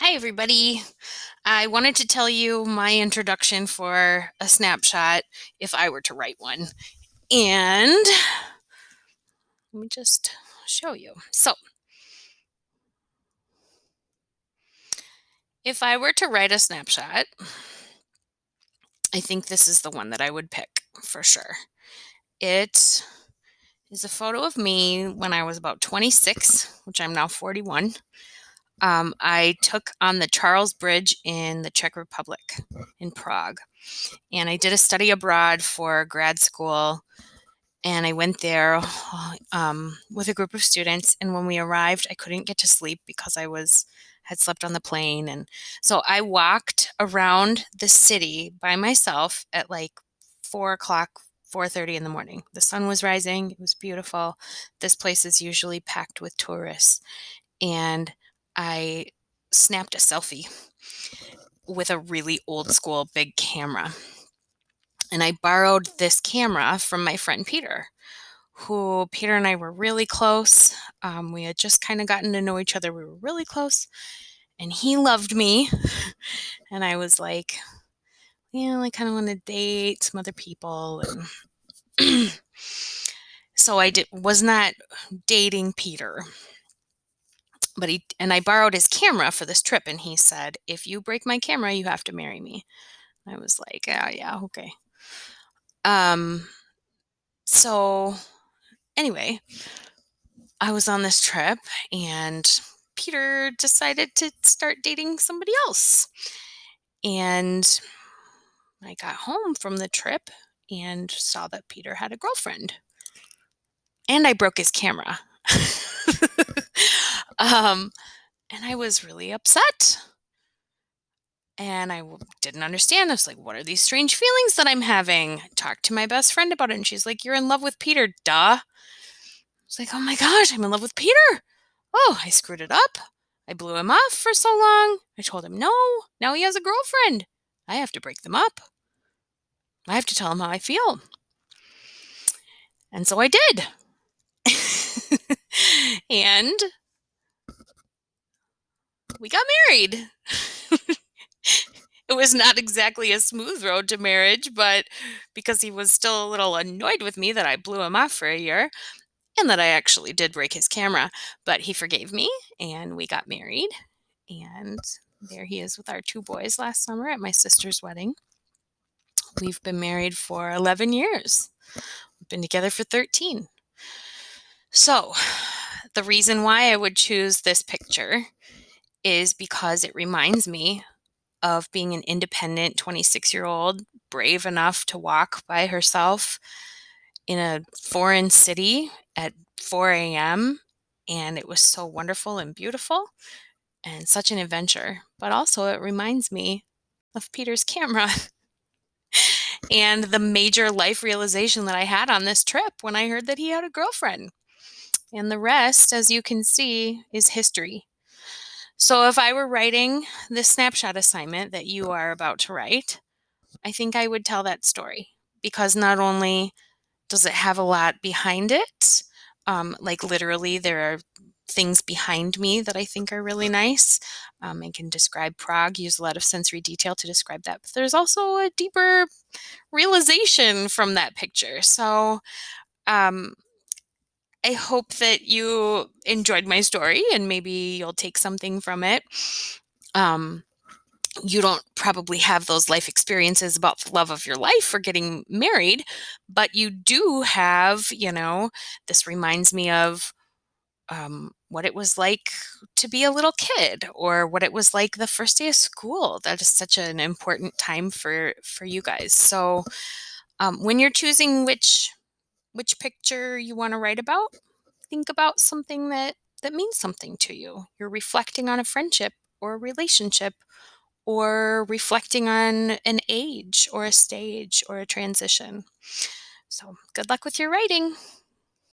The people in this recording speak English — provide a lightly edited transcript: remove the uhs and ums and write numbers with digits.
Hi, everybody. I wanted to tell you my introduction for a snapshot if I were to write one. And let me just show you. So, if I were to write a snapshot, I think this is the one that I would pick for sure. It is a photo of me when I was about 26, which I'm now 41. I took on the Charles Bridge in the Czech Republic in Prague. And I did a study abroad for grad school. And I went there with a group of students. And when we arrived, I couldn't get to sleep because had slept on the plane. And so I walked around the city by myself at like 4 o'clock, 4:30 in the morning. The sun was rising. It was beautiful. This place is usually packed with tourists. And I snapped a selfie with a really old school big camera. And I borrowed this camera from my friend Peter, who Peter and I were really close. We had just kind of gotten to know each other. We were really close. And he loved me. And I was like, yeah, I kind of want to date some other people. And so was not dating Peter. But I borrowed his camera for this trip. And he said, if you break my camera, you have to marry me. I was like, yeah, okay. So anyway, I was on this trip and Peter decided to start dating somebody else. And I got home from the trip and saw that Peter had a girlfriend. And I broke his camera. And I was really upset. And I didn't understand. I was like, what are these strange feelings that I'm having? I talked to my best friend about it. And she's like, you're in love with Peter, duh. I was like, oh my gosh, I'm in love with Peter. Oh, I screwed it up. I blew him off for so long. I told him no. Now he has a girlfriend. I have to break them up. I have to tell him how I feel. And so I did. And we got married. It was not exactly a smooth road to marriage, but because he was still a little annoyed with me that I blew him off for a year and that I actually did break his camera, but he forgave me and we got married. And there he is with our 2 boys last summer at my sister's wedding. We've been married for 11 years. We've been together for 13. So, the reason why I would choose this picture is because it reminds me of being an independent 26-year-old, brave enough to walk by herself in a foreign city at 4 a.m. And it was so wonderful and beautiful and such an adventure. But also, it reminds me of Peter's camera and the major life realization that I had on this trip when I heard that he had a girlfriend. And the rest, as you can see, is history. So if I were writing this snapshot assignment that you are about to write, I think I would tell that story because not only does it have a lot behind it, like literally there are things behind me that I think are really nice. I can describe Prague, use a lot of sensory detail to describe that, but there's also a deeper realization from that picture. So um, I hope that you enjoyed my story and maybe you'll take something from it. Um, you don't probably have those life experiences about the love of your life or getting married, but you do have, this reminds me of what it was like to be a little kid or what it was like the first day of school. That is such an important time for you guys. So when you're choosing which picture you want to write about, think about something that means something to you. You're reflecting on a friendship or a relationship or reflecting on an age or a stage or a transition. So good luck with your writing.